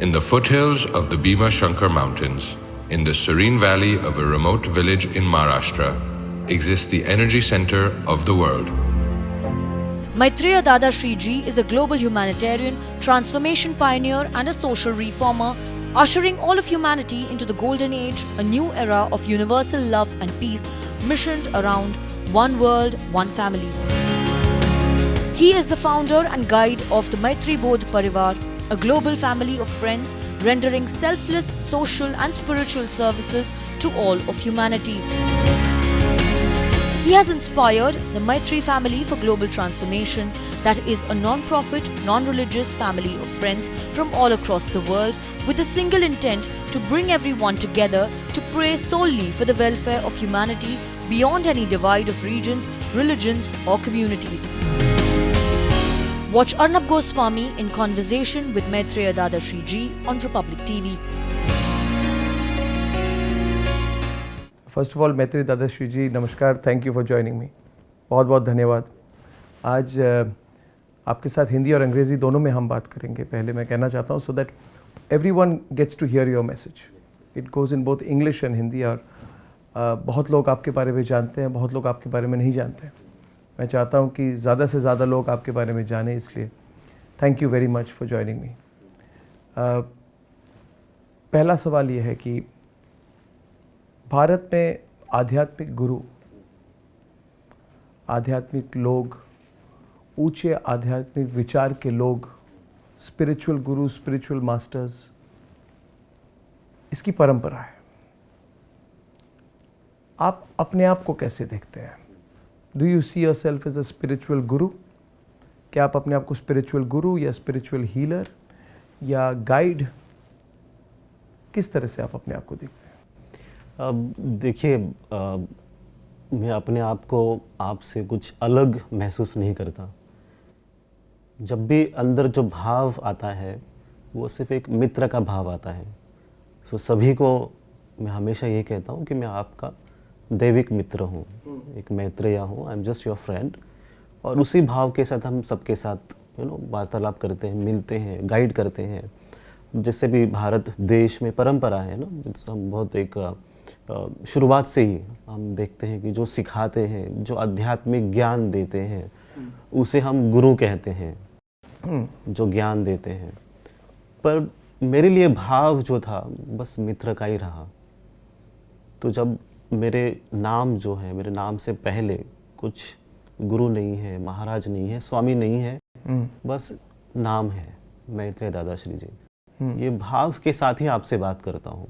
In the foothills of the Bhima Shankar Mountains, in the serene valley of a remote village in Maharashtra, exists the energy center of the world. Maitreya Dada Shriji is a global humanitarian, transformation pioneer and a social reformer, ushering all of humanity into the golden age, a new era of universal love and peace, missioned around one world, one family. He is the founder and guide of the Maitri Bodh Parivar, a global family of friends rendering selfless social and spiritual services to all of humanity. He has inspired the Maitri Family for Global Transformation, that is a non-profit, non-religious family of friends from all across the world with a single intent to bring everyone together to pray solely for the welfare of humanity beyond any divide of regions, religions or communities. Watch Arnab Goswami in conversation with Maitreya Dada Shriji on Republic TV. First of all मैत्री दादा श्री जी नमस्कार, thank you for joining me. बहुत बहुत धन्यवाद। आज आपके साथ हिंदी और अंग्रेज़ी दोनों में हम बात करेंगे। पहले मैं कहना चाहता हूँ so that everyone gets to hear your message. It goes in both English and Hindi. और बहुत लोग आपके बारे में जानते हैं, बहुत लोग आपके बारे में नहीं जानते। मैं चाहता हूँ कि ज़्यादा से ज़्यादा लोग आपके बारे में जानें, इसलिए thank you very much for joining me. पहला सवाल ये है कि भारत में आध्यात्मिक गुरु, आध्यात्मिक लोग, ऊंचे आध्यात्मिक विचार के लोग, स्पिरिचुअल गुरु, स्पिरिचुअल मास्टर्स, इसकी परंपरा है। आप अपने आप को कैसे देखते हैं? Do you see yourself as a spiritual guru? क्या आप अपने आप को स्पिरिचुअल गुरु या स्पिरिचुअल हीलर या गाइड, किस तरह से आप अपने आप को देखते हैं? देखिए, मैं अपने आप को आपसे कुछ अलग महसूस नहीं करता। जब भी अंदर जो भाव आता है वो सिर्फ एक मित्र का भाव आता है। सो सभी को मैं हमेशा ये कहता हूँ कि मैं आपका दैविक मित्र हूँ, एक मैत्रेय हूँ। I am just your friend. और उसी भाव के साथ हम सबके साथ वार्तालाप करते हैं, मिलते हैं, गाइड करते हैं। जैसे भी भारत देश में परंपरा है ना, हम बहुत एक शुरुआत से ही हम देखते हैं कि जो सिखाते हैं, जो आध्यात्मिक ज्ञान देते हैं, उसे हम गुरु कहते हैं, जो ज्ञान देते हैं। पर मेरे लिए भाव जो था बस मित्र का ही रहा। तो जब मेरे नाम जो है, मेरे नाम से पहले कुछ गुरु नहीं है, महाराज नहीं है, स्वामी नहीं है, बस नाम है मैत्रेय दादा श्री जी। ये भाव के साथ ही आपसे बात करता हूँ।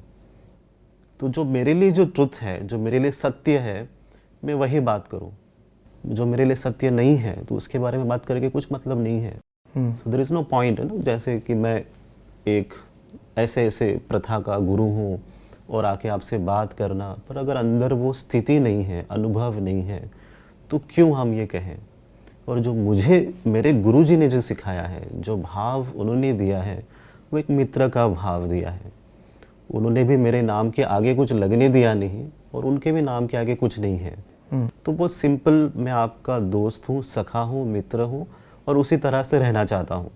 तो जो मेरे लिए जो ट्रुथ है, जो मेरे लिए सत्य है, मैं वही बात करूं। जो मेरे लिए सत्य नहीं है तो उसके बारे में बात करके कुछ मतलब नहीं है। So there is no point, है ना। जैसे कि मैं एक ऐसे प्रथा का गुरु हूं और आके आपसे बात करना, पर अगर अंदर वो स्थिति नहीं है, अनुभव नहीं है, तो क्यों हम ये कहें। और जो मुझे मेरे गुरुजी ने जो सिखाया है, जो भाव उन्होंने दिया है, वो एक मित्र का भाव दिया है। उन्होंने भी मेरे नाम के आगे कुछ लगने दिया नहीं और उनके भी नाम के आगे कुछ नहीं है। तो बहुत सिंपल, मैं आपका दोस्त हूँ, सखा हूँ, मित्र हूँ और उसी तरह से रहना चाहता हूँ।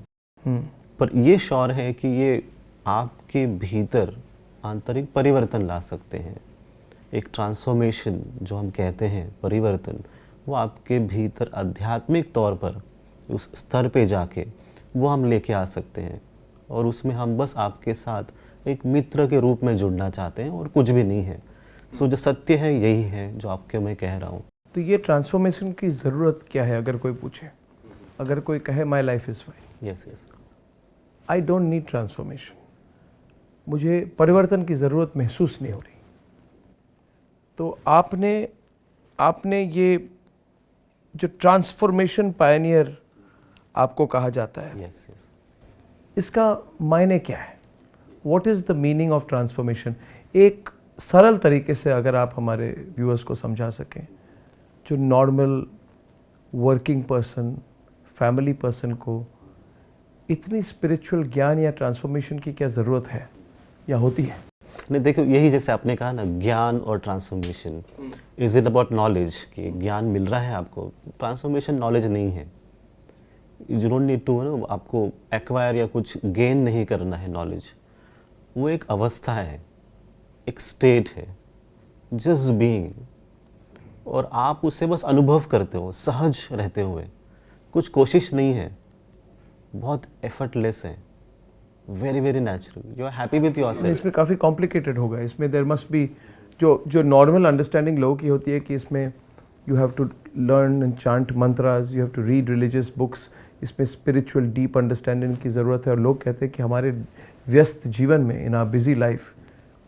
पर ये श्योर है कि ये आपके भीतर आंतरिक परिवर्तन ला सकते हैं। एक ट्रांसफॉर्मेशन जो हम कहते हैं, परिवर्तन, वो आपके भीतर आध्यात्मिक तौर पर उस स्तर पे जाके वो हम लेके आ सकते हैं। और उसमें हम बस आपके साथ एक मित्र के रूप में जुड़ना चाहते हैं और कुछ भी नहीं है। सो जो सत्य है यही है जो आपके मैं कह रहा हूँ। तो ये ट्रांसफॉर्मेशन की ज़रूरत क्या है? अगर कोई पूछे, अगर कोई कहे my life is fine, yes yes, I don't need transformation, मुझे परिवर्तन की ज़रूरत महसूस नहीं हो रही, तो आपने ये जो ट्रांसफॉर्मेशन पायनियर आपको कहा जाता है, यस यस, इसका मायने क्या है? What is the meaning of transformation? एक सरल तरीके से अगर आप हमारे व्यूअर्स को समझा सकें, जो normal working person, family person को इतनी स्पिरिचुअल ज्ञान या ट्रांसफॉर्मेशन की क्या ज़रूरत है या होती है? नहीं, देखो, यही जैसे आपने कहा ना, ज्ञान और transformation, is it about knowledge कि ज्ञान मिल रहा है आपको? ट्रांसफॉर्मेशन नॉलेज नहीं है। यू डोंट नीड टू, आपको एक्वायर या कुछ गेन नहीं करना है नॉलेज। वो एक अवस्था है, एक स्टेट है, जस्ट बीइंग, और आप उसे बस अनुभव करते हो सहज रहते हुए, कुछ कोशिश नहीं है, बहुत एफर्टलेस है, very very natural, you are happy with yourself. इसमें काफ़ी कॉम्प्लिकेटेड होगा, इसमें देर मस्ट बी जो नॉर्मल अंडरस्टैंडिंग लोगों की होती है कि इसमें you have to learn and chant mantras, you have to read religious books, इसमें स्पिरिचुअल डीप अंडरस्टैंडिंग की ज़रूरत है। और लोग कहते हैं कि हमारे व्यस्त जीवन में, in our busy life,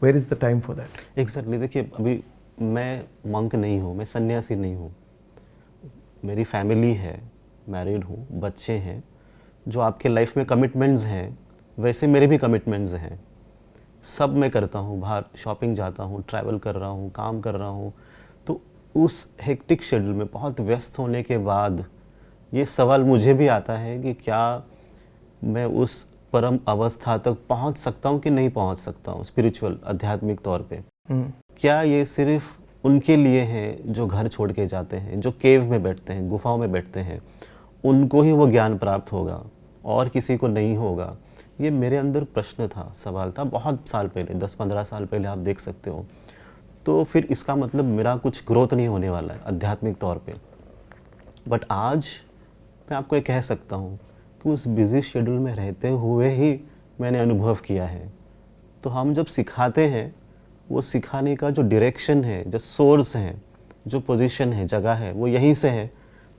where is the time for that? Exactly. देखिए, अभी मैं मंक नहीं हूँ, मैं सन्यासी नहीं हूँ, मेरी फैमिली है, मैरिड हूँ, बच्चे हैं, जो आपके लाइफ में कमिटमेंट्स हैं वैसे मेरे भी कमिटमेंट्स हैं, सब मैं करता हूँ, बाहर शॉपिंग जाता हूँ, ट्रैवल कर रहा हूँ, काम कर रहा हूँ। तो उस हेक्टिक शेड्यूल में बहुत व्यस्त होने के बाद ये सवाल मुझे भी आता है कि क्या मैं उस परम अवस्था तक पहुँच सकता हूँ कि नहीं पहुँच सकता हूँ, स्पिरिचुअल आध्यात्मिक तौर पे। क्या ये सिर्फ उनके लिए है जो घर छोड़ के जाते हैं, जो केव में बैठते हैं, गुफाओं में बैठते हैं, उनको ही वो ज्ञान प्राप्त होगा और किसी को नहीं होगा? ये मेरे अंदर प्रश्न था, सवाल था, बहुत साल पहले, 10-15 साल पहले आप देख सकते हो। तो फिर इसका मतलब मेरा कुछ ग्रोथ नहीं होने वाला है आध्यात्मिक तौर पे। बट आज मैं आपको ये कह सकता हूँ कि उस बिज़ी शेड्यूल में रहते हुए ही मैंने अनुभव किया है। तो हम जब सिखाते हैं, वो सिखाने का जो डायरेक्शन है, जो सोर्स है, जो पोजीशन है, जगह है, वो यहीं से है।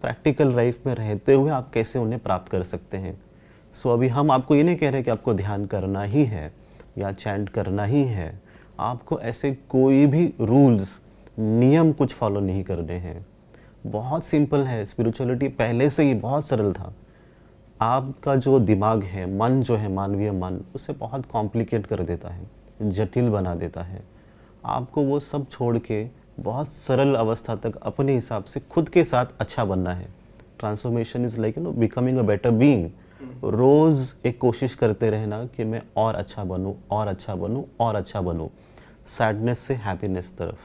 प्रैक्टिकल लाइफ में रहते हुए आप कैसे उन्हें प्राप्त कर सकते हैं। सो अभी हम आपको ये नहीं कह रहे कि आपको ध्यान करना ही है या चैंट करना ही है, आपको ऐसे कोई भी रूल्स, नियम कुछ फॉलो नहीं करने हैं। बहुत सिंपल है, स्पिरिचुअलिटी पहले से ही बहुत सरल था। आपका जो दिमाग है, मन जो है, मानवीय मन, उसे बहुत कॉम्प्लिकेट कर देता है, जटिल बना देता है। आपको वो सब छोड़ के बहुत सरल अवस्था तक अपने हिसाब से खुद के साथ अच्छा बनना है। Transformation is like becoming a better being. रोज़ एक कोशिश करते रहना कि मैं और अच्छा बनूं, और अच्छा बनूं, और अच्छा बनूं। सैडनेस से हैप्पीनेस तरफ,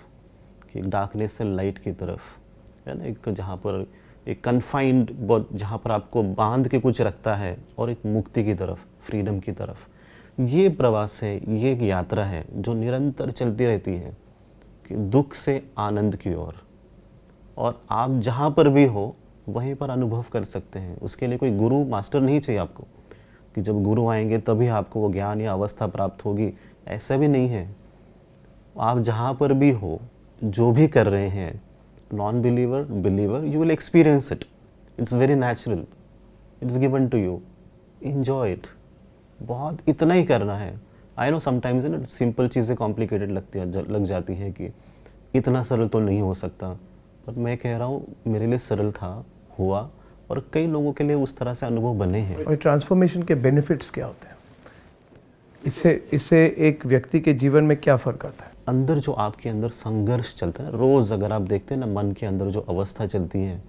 कि डार्कनेस से लाइट की तरफ, है ना, एक जहाँ पर एक कन्फाइंड, बहुत जहाँ पर आपको बांध के कुछ रखता है, और एक मुक्ति की तरफ, फ्रीडम की तरफ। ये प्रवास है, ये एक यात्रा है जो निरंतर चलती रहती है, कि दुख से आनंद की ओर। और आप जहाँ पर भी हो वहीं पर अनुभव कर सकते हैं। उसके लिए कोई गुरु मास्टर नहीं चाहिए आपको, कि जब गुरु आएंगे तभी आपको वो ज्ञान या अवस्था प्राप्त होगी, ऐसा भी नहीं है। आप जहाँ पर भी हो, जो भी कर रहे हैं, non believer, believer, you will experience it. It's very natural, it's given to you, enjoy it. बहुत इतना ही करना है। आई नो समटाइम्स ना सिंपल चीज़ें कॉम्प्लिकेटेड लग जाती हैं कि इतना सरल तो नहीं हो सकता, पर मैं कह रहा हूँ मेरे लिए सरल था, हुआ, और कई लोगों के लिए उस तरह से अनुभव बने हैं। और ट्रांसफॉर्मेशन के बेनिफिट्स क्या होते हैं? इससे एक व्यक्ति के जीवन में क्या फ़र्क आता है? अंदर जो आपके अंदर संघर्ष चलता है, रोज़ अगर आप देखते हैं ना, मन के अंदर जो अवस्था चलती है,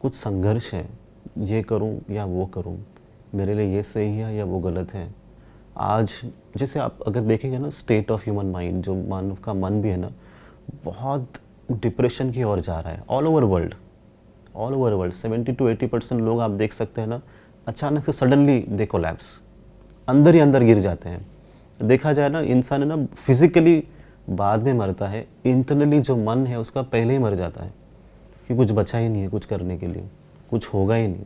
कुछ संघर्ष है, ये करूं या वो करूं, मेरे लिए ये सही है या वो गलत है। आज जैसे आप अगर देखेंगे ना, स्टेट ऑफ ह्यूमन माइंड, जो मानव का मन भी है ना, बहुत डिप्रेशन की ओर जा रहा है। ऑल ओवर वर्ल्ड 70 to 80% लोग आप देख सकते हैं ना, अचानक से सडनली दे कोलैप्स, अंदर ही अंदर गिर जाते हैं। देखा जाए ना, इंसान है ना फिजिकली बाद में मरता है, इंटरनली जो मन है उसका पहले ही मर जाता है, कि कुछ बचा ही नहीं है कुछ करने के लिए, कुछ होगा ही नहीं।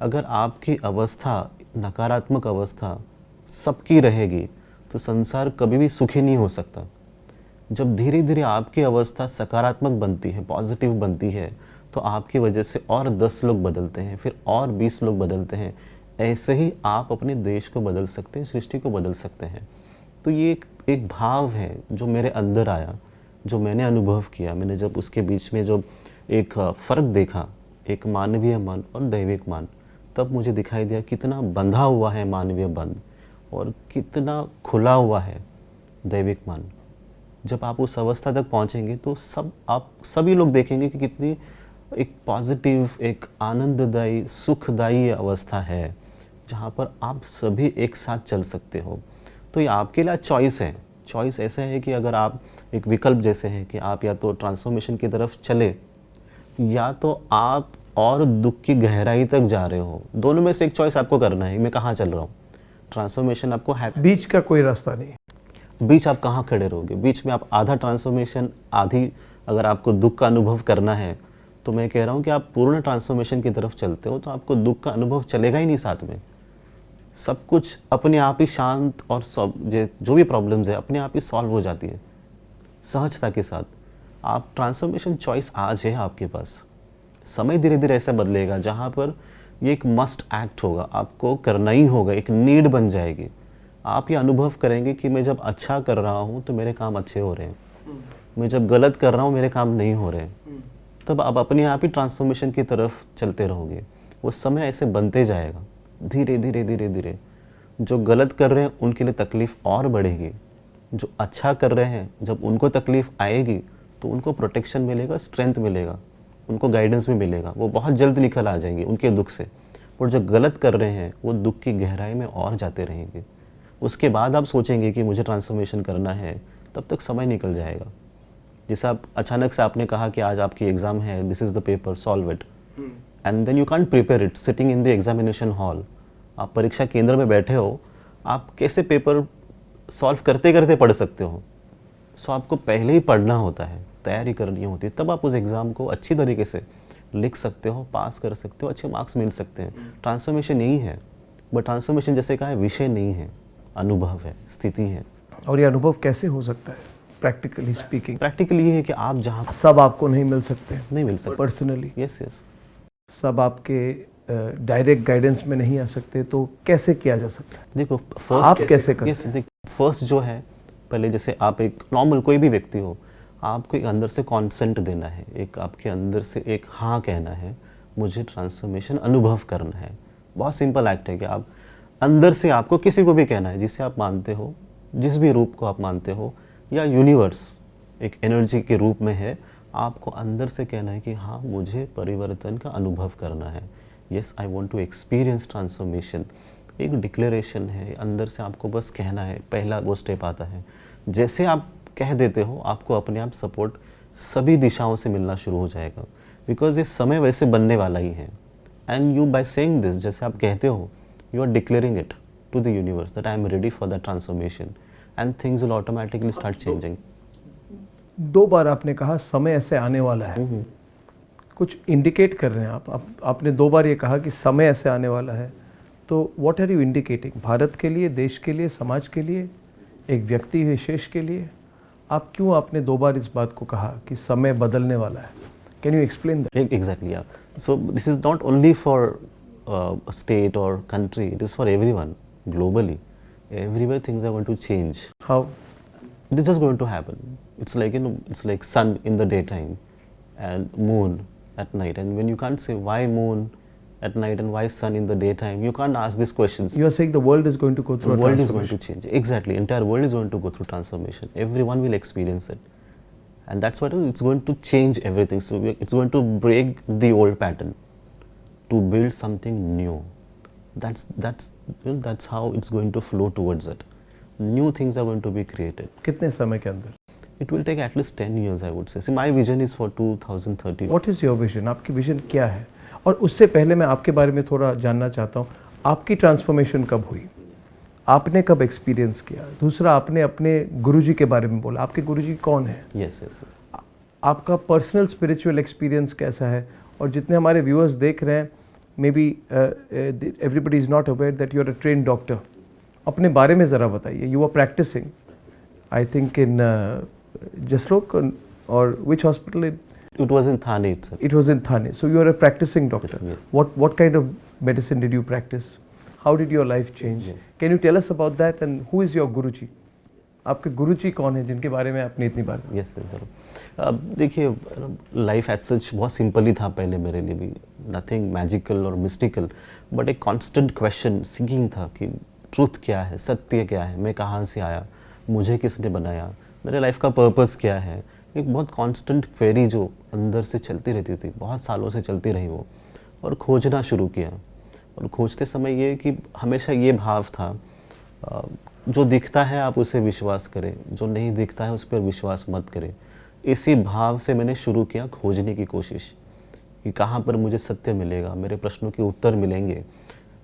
अगर आपकी अवस्था, नकारात्मक अवस्था सबकी रहेगी तो संसार कभी भी सुखी नहीं हो सकता। जब धीरे धीरे आपकी अवस्था सकारात्मक बनती है, पॉजिटिव बनती है, तो आपकी वजह से और 10 लोग बदलते हैं, फिर और 20 लोग बदलते हैं। ऐसे ही आप अपने देश को बदल सकते हैं, सृष्टि को बदल सकते हैं। तो ये एक भाव है जो मेरे अंदर आया, जो मैंने अनुभव किया। मैंने जब उसके बीच में जो एक फ़र्क देखा, एक मानवीय मन और दैविक मन, तब मुझे दिखाई दिया कितना बंधा हुआ है मानवीय बंध और कितना खुला हुआ है दैविक मन। जब आप उस अवस्था तक पहुंचेंगे तो आप सभी लोग देखेंगे कि कितनी एक पॉजिटिव, एक आनंददायी, सुखदायी अवस्था है, जहाँ पर आप सभी एक साथ चल सकते हो। तो ये आपके लिए चॉइस है। चॉइस ऐसा है कि अगर आप एक विकल्प जैसे हैं कि आप या तो ट्रांसफॉर्मेशन की तरफ चले, या तो आप और दुख की गहराई तक जा रहे हो। दोनों में से एक चॉइस आपको करना है, मैं कहाँ चल रहा हूँ। ट्रांसफॉर्मेशन आपको बीच का कोई रास्ता नहीं। बीच आप कहाँ खड़े रहोगे? बीच में आप आधा ट्रांसफॉर्मेशन, आधी अगर आपको दुख का अनुभव करना है, तो मैं कह रहा हूँ कि आप पूर्ण ट्रांसफॉर्मेशन की तरफ चलते हो तो आपको दुख का अनुभव चलेगा ही नहीं साथ में। सब कुछ अपने आप ही शांत और जो भी प्रॉब्लम्स है अपने आप ही सॉल्व हो जाती है सहजता के साथ। आप ट्रांसफॉर्मेशन चॉइस आज है आपके पास। समय धीरे धीरे ऐसा बदलेगा जहाँ पर ये एक मस्ट एक्ट होगा, आपको करना ही होगा, एक नीड बन जाएगी। आप ये अनुभव करेंगे कि मैं जब अच्छा कर रहा हूँ तो मेरे काम अच्छे हो रहे हैं, मैं जब गलत कर रहा हूँ मेरे काम नहीं हो रहे हैं। तब आप अपने आप ही ट्रांसफॉर्मेशन की तरफ चलते रहोगे। वो समय ऐसे बनते जाएगा धीरे धीरे धीरे धीरे। जो गलत कर रहे हैं उनके लिए तकलीफ़ और बढ़ेगी, जो अच्छा कर रहे हैं जब उनको तकलीफ़ आएगी तो उनको प्रोटेक्शन मिलेगा, स्ट्रेंथ मिलेगा, उनको गाइडेंस भी मिलेगा, वो बहुत जल्द निकल आ जाएंगे उनके दुख से। और जो गलत कर रहे हैं वो दुख की गहराई में और जाते रहेंगे। उसके बाद आप सोचेंगे कि मुझे ट्रांसफॉर्मेशन करना है, तब तक समय निकल जाएगा। जैसे आप अचानक से आपने कहा कि आज आपकी एग्ज़ाम है, this is the paper, solve it, and then you can't prepare it sitting in the examination hall. आप परीक्षा केंद्र में बैठे हो, आप कैसे पेपर सॉल्व करते करते पढ़ सकते हो? सो आपको पहले ही पढ़ना होता है, तैयारी करनी होती है, तब आप उस एग्ज़ाम को अच्छी तरीके से लिख सकते हो, पास कर सकते हो, अच्छे मार्क्स मिल सकते हैं। ट्रांसफॉर्मेशन यही है, बट ट्रांसफॉर्मेशन जैसे कहा है विषय नहीं है, अनुभव है, स्थिति है। और ये अनुभव कैसे हो सकता है प्रैक्टिकली स्पीकिंग? प्रैक्टिकली ये है कि आप जहाँ सब आपको नहीं मिल सकते, नहीं मिल सकते पर्सनली यस यस, सब आपके डायरेक्ट गाइडेंस में नहीं आ सकते, तो कैसे किया जा सकता है? देखो आप कैसे करते हैं? फर्स्ट जो है, पहले जैसे आप एक नॉर्मल कोई भी व्यक्ति हो, आपको एक अंदर से कॉन्सेंट देना है, एक आपके अंदर से एक हाँ कहना है, मुझे ट्रांसफॉर्मेशन अनुभव करना है। बहुत सिंपल एक्ट है कि आप अंदर से आपको किसी को भी कहना है जिसे आप मानते हो, जिस भी रूप को आप मानते हो, या यूनिवर्स एक एनर्जी के रूप में है, आपको अंदर से कहना है कि हाँ मुझे परिवर्तन का अनुभव करना है। Yes I want to experience transformation. एक डिक्लेरेशन है, अंदर से आपको बस कहना है, पहला वो स्टेप आता है। जैसे आप कह देते हो आपको अपने आप सपोर्ट सभी दिशाओं से मिलना शुरू हो जाएगा, बिकॉज ये समय वैसे बनने वाला ही है। And you by saying this, जैसे आप कहते हो, you are declaring it to the universe that I am ready for the transformation and things will automatically start changing. 2 बार आपने कहा समय ऐसे आने वाला है, कुछ इंडिकेट कर रहे हैं आप आपने 2 बार ये कहा कि समय ऐसे आने वाला है, तो what are you indicating? Bharat के लिए, देश के लिए, समाज के लिए, एक व्यक्ति विशेष के लिए? आप क्यों आपने 2 बार इस बात को कहा कि समय बदलने वाला है? Can you explain that? Exactly, yeah. So this is not only for a state or country, it is for everyone globally. Everywhere things are going to change. How? It is just going to happen. It's like, you know, it's like sun in the daytime and moon at night. And when you can't say why moon at night and why sun in the daytime, you can't ask these questions. You are saying the world is going to go through The a world is going transformation. to change. Exactly. Entire world is going to go through transformation. Everyone will experience it. And that's what it's going to change everything. So it's going to break the old pattern to build something new. That's how it's going to flow towards it. New things are going to be created. कितने समय के अंदर? It will take at least 10 years, I would say. See, my vision is for 2030. What is your vision? आपकी vision क्या है? और उससे पहले मैं आपके बारे में थोड़ा जानना चाहता हूँ, आपकी ट्रांसफॉर्मेशन कब हुई? आपने कब एक्सपीरियंस किया? दूसरा, आपने अपने गुरुजी के बारे में बोला, आपके गुरुजी कौन है? Yes, yes. आपका पर्सनल स्पिरिचुअल एक्सपीरियंस कैसा है? और जितने हमारे व्यूअर्स देख रहे हैं, maybe everybody is not aware that you are a train doctor. अपने बारे में ज़रा बताइए। You are practising, I think in Jaslok और which hospital? It was in Thane itself. It was in Thane. So you are a practicing doctor. Yes. What kind of medicine did you practice? How did your life change? Yes. Can you tell us about that and who is your Guruji? आपके गुरुजी कौन है जिनके बारे में आपने इतनी बार? Yes, yes, ज़रूर। देखिए, लाइफ एज सच बहुत सिंपल ही था पहले मेरे लिए भी, नथिंग मैजिकल और मिस्टिकल, बट एक कांस्टेंट क्वेश्चन सीकिंग था कि ट्रूथ क्या है, सत्य क्या है, मैं कहाँ से आया, मुझे किसने बनाया, मेरे लाइफ का पर्पस क्या है। एक बहुत कांस्टेंट क्वेरी जो अंदर से चलती रहती थी, बहुत सालों से चलती रही वो, और खोजना शुरू किया। और खोजते समय ये कि हमेशा ये भाव था, जो दिखता है आप उसे विश्वास करें, जो नहीं दिखता है उस पर विश्वास मत करें। इसी भाव से मैंने शुरू किया खोजने की कोशिश कि कहाँ पर मुझे सत्य मिलेगा, मेरे प्रश्नों के उत्तर मिलेंगे।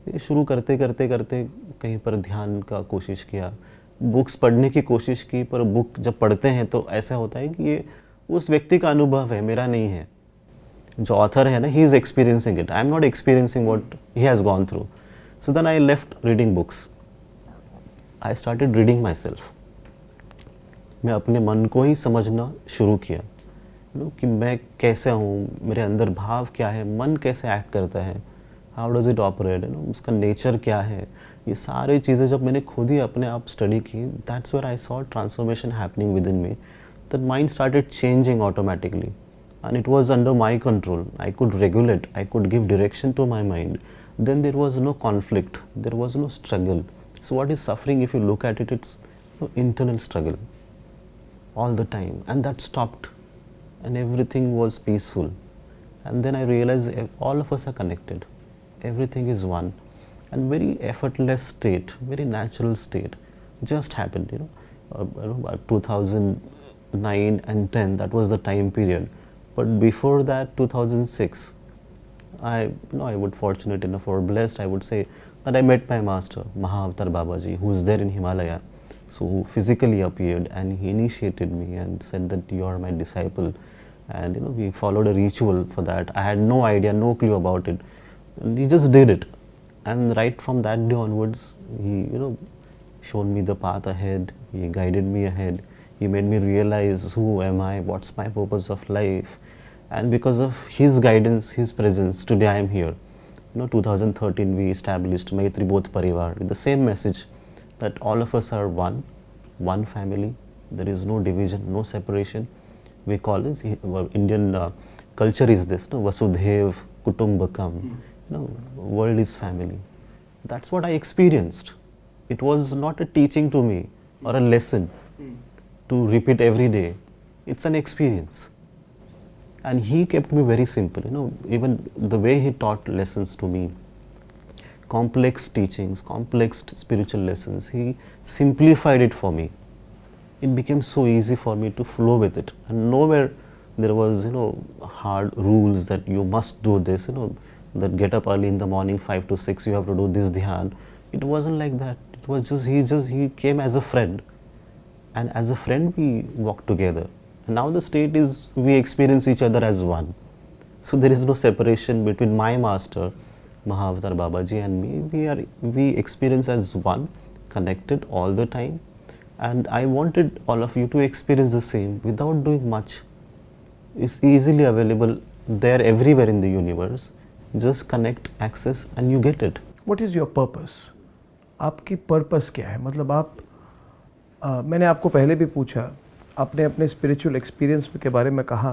ये शुरू करते करते करते कहीं पर ध्यान का कोशिश किया, बुक्स पढ़ने की कोशिश की, पर बुक जब पढ़ते हैं तो ऐसा होता है कि ये उस व्यक्ति का अनुभव है, मेरा नहीं है. जो ऑथर है ना, he is experiencing it, I am not experiencing what he has gone through. So then I left reading books, I started reading myself. मैं अपने मन को ही समझना शुरू किया, कि मैं कैसे हूँ, मेरे अंदर भाव क्या है, मन कैसे एक्ट करता है, हाउ डज़ इट ऑपरेट, उसका नेचर क्या है. ये सारी चीज़ें जब मैंने खुद ही अपने आप स्टडी की, that's where I saw transformation happening within me. That mind started changing automatically and it was under my control. I could regulate, I could give direction to my mind. Then there was no conflict, there was no struggle. So what is suffering, if you look at it, it's internal struggle all the time, and that stopped and everything was peaceful. And then I realized all of us are connected, everything is one, and very effortless state, very natural state just happened. 2009 and 10, that was the time period. But before that, 2006, I would fortunate enough or blessed, I would say, that I met my master, Mahavatar Babaji, who is there in Himalaya. So who physically appeared and he initiated me and said that you are my disciple. And we followed a ritual for that. I had no idea, no clue about it. And he just did it. And right from that day onwards, he shown me the path ahead. He guided me ahead. He made me realize who am I, what's my purpose of life. And because of his guidance, his presence, today I am here. 2013 we established Maitri Bodh Parivar with the same message that all of us are one family. There is no division, no separation. We call this, our Indian culture is this, Vasudhaiv Kutumbakam. World is family. That's what I experienced. It was not a teaching to me or a lesson to repeat every day. It's an experience. And he kept me very simple, even the way he taught lessons to me, complex teachings, complex spiritual lessons, he simplified it for me. It became so easy for me to flow with it. And nowhere there was, hard rules that you must do this, that get up early in the morning, 5 to 6, you have to do this dhyan. It wasn't like that. It was he came as a friend. And as a friend, we walked together. And now the state is, we experience each other as one. So there is no separation between my master, Mahavatar Babaji, and me. We experience as one, connected all the time. And I wanted all of you to experience the same without doing much. It's easily available there everywhere in the universe. Just connect, access, and you get it. What is your purpose? आपकी purpose क्या है? मतलब आप मैंने आपको पहले भी पूछा, आपने अपने स्पिरिचुअल एक्सपीरियंस के बारे में कहा,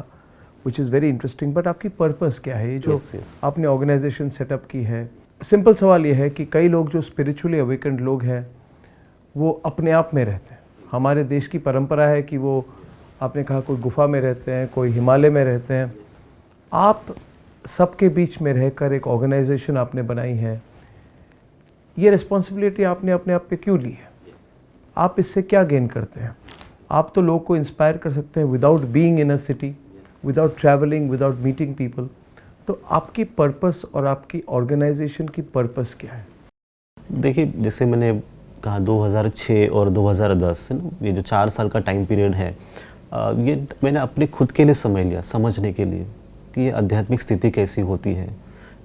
which is very interesting, but आपकी पर्पस क्या है? ये जो आपने ऑर्गेनाइजेशन सेटअप की है, सिंपल सवाल ये है कि कई लोग जो स्पिरिचुअली अवेकेंड लोग हैं वो अपने आप में रहते हैं. हमारे देश की परंपरा है कि वो, आपने कहा, कोई गुफा में रहते हैं, कोई हिमालय में रहते हैं. आप सबके बीच में रहकर एक ऑर्गेनाइजेशन आपने बनाई है. ये रिस्पॉन्सिबिलिटी आपने अपने आप पे क्यों ली है? आप इससे क्या गेन करते हैं? आप तो लोग को इंस्पायर कर सकते हैं without being in a city, without travelling, without meeting people. तो आपकी पर्पस और आपकी ऑर्गेनाइजेशन की पर्पस क्या है? देखिए, जैसे मैंने कहा 2006 और 2010, ये जो 4 साल का टाइम पीरियड है, ये मैंने अपने खुद के लिए समय लिया, समझने के लिए कि ये आध्यात्मिक स्थिति कैसी होती है,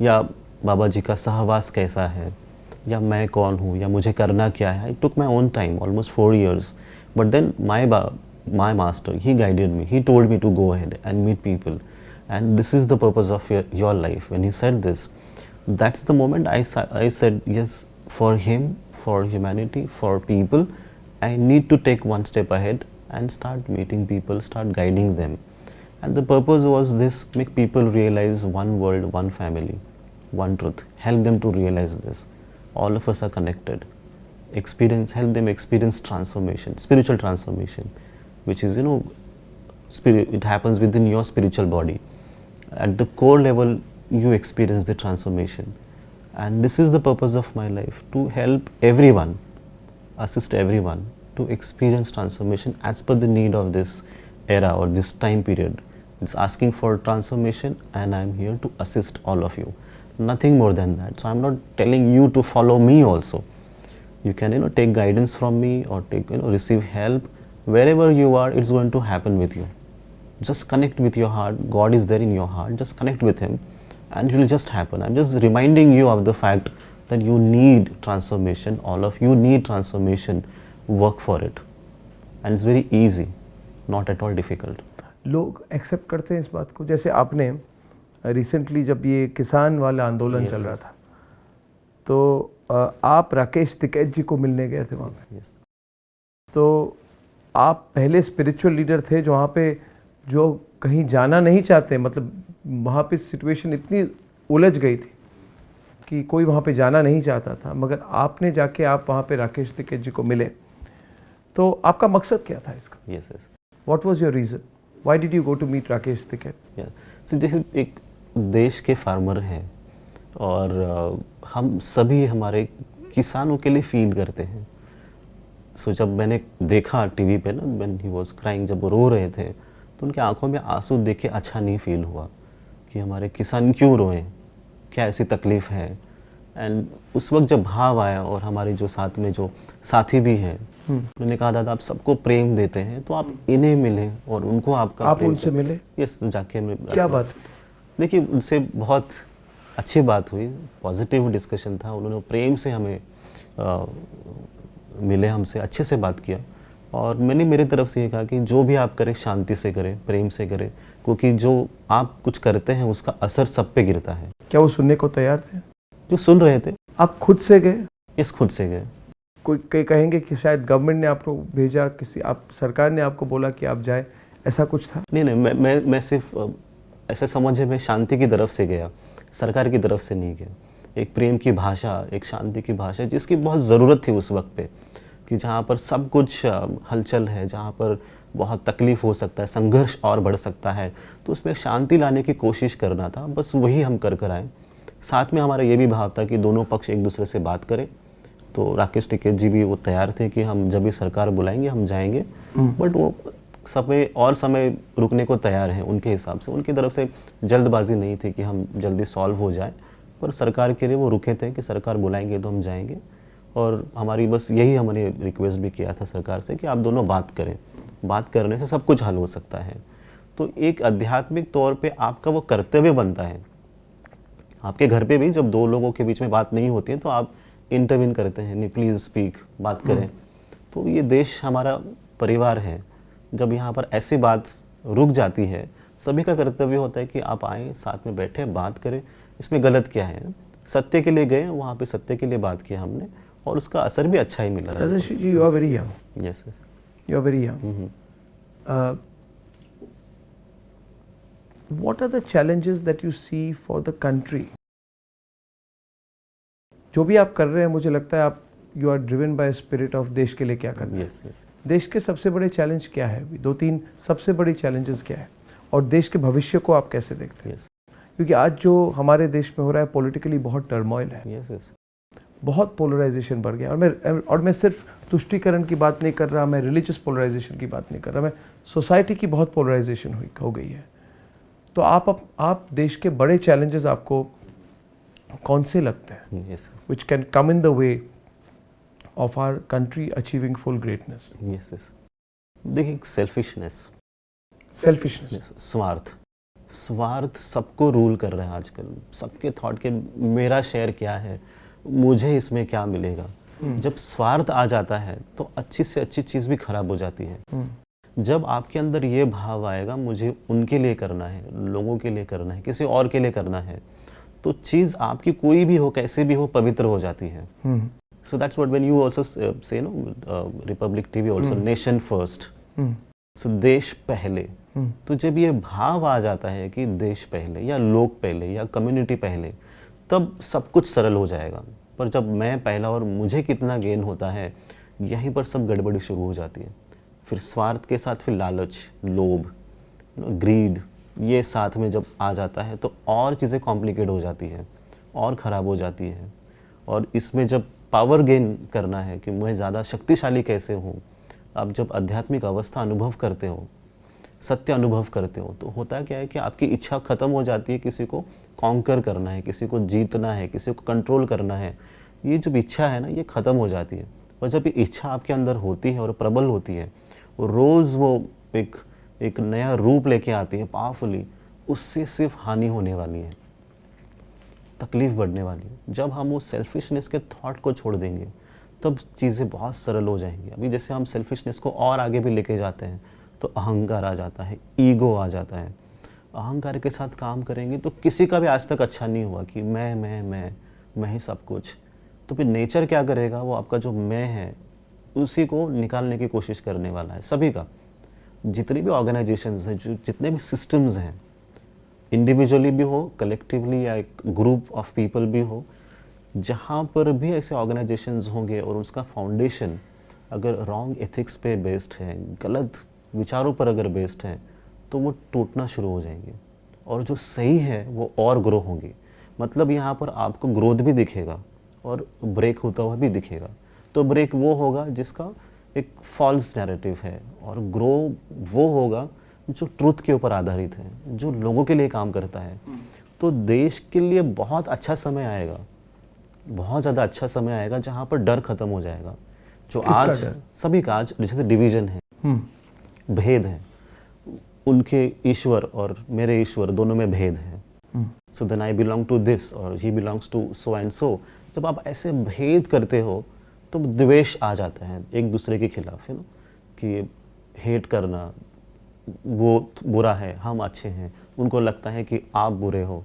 या बाबा जी का सहवास कैसा है, या मैं कौन हूँ, या मुझे करना क्या है. I took my own time, almost 4 years. But then my master, he guided me, he told me to go ahead and meet people, and this is the purpose of your life. When he said this, that's the moment I said yes, for him, for humanity, for people, I need to take one step ahead and start meeting people, start guiding them. And the purpose was this: make people realize one world, one family, one truth, help them to realize this. All of us are connected. Help them experience transformation, spiritual transformation, which is, it happens within your spiritual body. At the core level, you experience the transformation. And this is the purpose of my life, to help everyone, assist everyone to experience transformation as per the need of this era or this time period. It's asking for transformation, and I'm here to assist all of you. Nothing more than that. So I'm not telling you to follow me also. You can, take guidance from me or receive help. Wherever you are, it's going to happen with you. Just connect with your heart. God is there in your heart. Just connect with Him and it will just happen. I'm just reminding you of the fact that you need transformation. All of you need transformation. Work for it. And it's very easy, not at all difficult. लोग accept करते हैं इस बात को? जैसे आपने recently जब ये किसान वाला आंदोलन चल रहा था तो आप राकेश टिकैत जी को मिलने गए थे वहाँ पे। तो आप पहले स्पिरिचुअल लीडर थे जो वहाँ पे जो कहीं जाना नहीं चाहते, मतलब वहाँ पे सिचुएशन इतनी उलझ गई थी कि कोई वहाँ पे जाना नहीं चाहता था, मगर आपने जाके आप वहाँ पे राकेश टिकैत जी को मिले। तो आपका मकसद क्या था इसका? Yes. What was your reason? Why did you go to meet Rakesh Tikait? Yeah. So जैसे एक देश के फार्मर हैं और हम सभी हमारे किसानों के लिए फील करते हैं। सो जब मैंने देखा टीवी पे ना, when he was crying, जब वो रो रहे थे तो उनके आंखों में आंसू देख के अच्छा नहीं फील हुआ कि हमारे किसान क्यों रोएं, क्या ऐसी तकलीफ़ है। एंड उस वक्त जब भाव आया और हमारे जो साथ में जो साथी भी हैं उन्होंने कहा दादा आप सबको प्रेम देते हैं तो आप इन्हें मिलें और उनको आपका आप उनसे मिले? यस, जाके क्या बात? देखिए उनसे बहुत अच्छी बात हुई, पॉजिटिव डिस्कशन था। उन्होंने प्रेम से हमें मिले, हमसे अच्छे से बात किया और मैंने मेरी तरफ से ये कहा कि जो भी आप करें शांति से करें, प्रेम से करें, क्योंकि जो आप कुछ करते हैं उसका असर सब पे गिरता है। क्या वो सुनने को तैयार थे? जो सुन रहे थे। आप खुद से गए? इस खुद से गए। कोई कहेंगे कि शायद गवर्नमेंट ने आपको भेजा, किसी आप सरकार ने आपको बोला कि आप जाए, ऐसा कुछ था? नहीं, मैं सिर्फ ऐसे समझे मैं शांति की तरफ से गया, सरकार की तरफ से नहीं गया। एक प्रेम की भाषा, एक शांति की भाषा जिसकी बहुत ज़रूरत थी उस वक्त पे, कि जहाँ पर सब कुछ हलचल है, जहाँ पर बहुत तकलीफ़ हो सकता है, संघर्ष और बढ़ सकता है, तो उसमें शांति लाने की कोशिश करना था। बस वही हम कर आए। साथ में हमारा ये भी भाव था कि दोनों पक्ष एक दूसरे से बात करें। तो राकेश टिकैत जी भी वो तैयार थे कि हम जब भी सरकार बुलाएंगे हम जाएंगे, बट वो समय रुकने को तैयार हैं उनके हिसाब से। उनकी तरफ से जल्दबाजी नहीं थी कि हम जल्दी सॉल्व हो जाए, पर सरकार के लिए वो रुके थे कि सरकार बुलाएंगे तो हम जाएंगे। और हमारी बस यही हमने रिक्वेस्ट भी किया था सरकार से कि आप दोनों बात करें, बात करने से सब कुछ हल हो सकता है। तो एक आध्यात्मिक तौर पे आपका वो कर्तव्य बनता है। आपके घर पे भी जब दो लोगों के बीच में बात नहीं होती है तो आप इंटरवीन करते हैं, नहीं प्लीज़ स्पीक, बात करें। तो ये देश हमारा परिवार है। जब यहाँ पर ऐसी बात रुक जाती है, सभी का कर्तव्य होता है कि आप आएँ, साथ में बैठे, बात करें। इसमें गलत क्या है? सत्य के लिए गए, वहाँ पे सत्य के लिए बात की हमने और उसका असर भी अच्छा ही मिला। Rajesh ji, you are very young. Yes, you are very young. What are the challenges that you see for the country? जो भी आप कर रहे हैं, मुझे लगता है आप you are driven by spirit of देश के लिए क्या करना है। यस। देश के सबसे बड़े चैलेंज क्या है? 2-3 सबसे बड़ी चैलेंजेस क्या है और देश के भविष्य को आप कैसे देखते हैं? क्योंकि आज जो हमारे देश में हो रहा है पॉलिटिकली बहुत टर्मोइल है। यस। बहुत पोलराइजेशन बढ़ गया। और मैं सिर्फ तुष्टीकरण की बात नहीं कर रहा, मैं रिलीजियस पोलराइजेशन की बात नहीं कर रहा, मैं सोसाइटी की बहुत पोलराइजेशन हो गई है। तो आप देश के बड़े चैलेंजेस आपको कौन से लगते हैं? Yes. Which can come in the way of our country achieving full greatness? Yes. देखिए, सेल्फिशनेस, स्वार्थ सबको रूल कर रहा है आजकल। सबके थॉट के मेरा शेयर क्या है, मुझे इसमें क्या मिलेगा। जब स्वार्थ आ जाता है तो अच्छी से अच्छी चीज़ भी खराब हो जाती है। जब आपके अंदर ये भाव आएगा मुझे उनके लिए करना है, लोगों के लिए करना है, किसी और के लिए करना है, तो चीज़ आपकी कोई भी हो, कैसे भी हो, पवित्र हो जाती है। So that's what when you also say Republic TV also Nation First, so देश पहले। तो जब ये भाव आ जाता है कि देश पहले या लोग पहले या कम्युनिटी पहले, तब सब कुछ सरल हो जाएगा। पर जब मैं पहला और मुझे कितना गेन होता है, यहीं पर सब गड़बड़ी शुरू हो जाती है। फिर स्वार्थ के साथ फिर लालच, लोभ, ग्रीड, ये साथ में जब आ जाता है तो और चीज़ें कॉम्प्लिकेट हो जाती हैं और ख़राब हो जाती हैं। और इसमें जब पावर गेन करना है कि मैं ज़्यादा शक्तिशाली कैसे हूँ, आप जब आध्यात्मिक अवस्था अनुभव करते हो, सत्य अनुभव करते हो, तो होता क्या है कि आपकी इच्छा ख़त्म हो जाती है किसी को कॉन्कर करना है, किसी को जीतना है, किसी को कंट्रोल करना है। ये जो इच्छा है ना ये ख़त्म हो जाती है। और जब ये इच्छा आपके अंदर होती है और प्रबल होती है, वो रोज़ वो एक नया रूप लेके आती है पावरफुली, उससे सिर्फ हानि होने वाली है, तकलीफ़ बढ़ने वाली है। जब हम वो सेल्फिशनेस के थॉट को छोड़ देंगे तब चीज़ें बहुत सरल हो जाएंगी। अभी जैसे हम सेल्फिशनेस को और आगे भी लेके जाते हैं तो अहंकार आ जाता है, ईगो आ जाता है। अहंकार के साथ काम करेंगे तो किसी का भी आज तक अच्छा नहीं हुआ कि मैं ही सब कुछ। तो फिर नेचर क्या करेगा, वो आपका जो मैं है उसी को निकालने की कोशिश करने वाला है। सभी का, जितनी भी ऑर्गेनाइजेशंस हैं, जो जितने भी सिस्टम्स हैं, इंडिविजुअली भी हो, कलेक्टिवली या एक ग्रुप ऑफ पीपल भी हो, जहाँ पर भी ऐसे ऑर्गेनाइजेशंस होंगे और उसका फाउंडेशन अगर रॉन्ग एथिक्स पे बेस्ड है, गलत विचारों पर अगर बेस्ड है, तो वो टूटना शुरू हो जाएंगे। और जो सही है वो और ग्रो होंगे। मतलब यहाँ पर आपको ग्रोथ भी दिखेगा और ब्रेक होता हुआ भी दिखेगा। तो ब्रेक वो होगा जिसका एक फॉल्स नैरेटिव है, और ग्रो वो होगा जो ट्रूथ के ऊपर आधारित है, जो लोगों के लिए काम करता है। तो देश के लिए बहुत अच्छा समय आएगा, बहुत ज़्यादा अच्छा समय आएगा, जहाँ पर डर खत्म हो जाएगा। जो आज सभी का, आज जैसे डिवीज़न है, भेद है, उनके ईश्वर और मेरे ईश्वर दोनों में भेद है। So then I belong to this और he belongs to so and so. जब आप ऐसे भेद करते हो तो द्वेष आ जाता है एक दूसरे के खिलाफ, है ना, कि हेट करना, वो बुरा है, हम अच्छे हैं, उनको लगता है कि आप बुरे हो,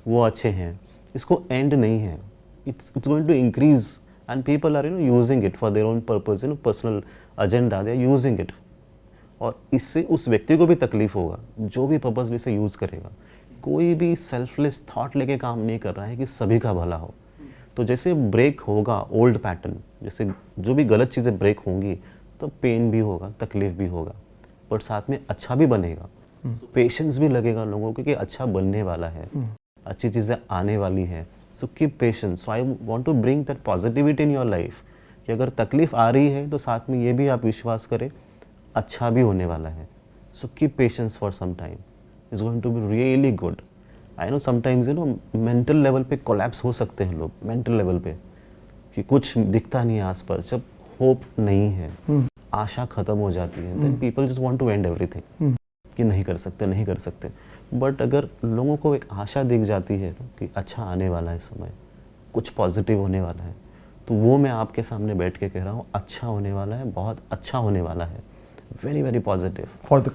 वो अच्छे हैं। इसको एंड नहीं है, it's going to increase and people are using it for their own purpose, personal agenda, they are using it। और इससे उस व्यक्ति को भी तकलीफ होगा जो भी पर्पसली से यूज़ करेगा। कोई भी सेल्फलेस थॉट लेके काम नहीं कर रहा है कि सभी का भला हो। तो जैसे ब्रेक होगा ओल्ड पैटर्न, जैसे जो भी गलत चीज़ें ब्रेक होंगी तो पेन भी होगा, तकलीफ भी होगा, पर साथ में अच्छा भी बनेगा। पेशेंस भी लगेगा लोगों को कि अच्छा बनने वाला है, अच्छी चीज़ें आने वाली है। So keep patience. So I want to bring that positivity in your life कि अगर तकलीफ आ रही है तो साथ में ये भी आप विश्वास करें अच्छा भी होने वाला है। So keep patience for some time, is going to be really good. I know sometimes mental level पे कोलैप्स हो सकते हैं लोग, मेंटल लेवल पे, कि कुछ दिखता नहीं है आसपास। जब होप नहीं है, आशा खत्म हो जाती है, then people just want to end everything कि नहीं कर सकते। बट अगर लोगों को एक आशा दिख जाती है कि अच्छा आने वाला है समय, कुछ पॉजिटिव होने वाला है, तो वो मैं आपके सामने बैठ के कह रहा हूँ, अच्छा होने वाला है, बहुत अच्छा होने वाला है। Very very positive for the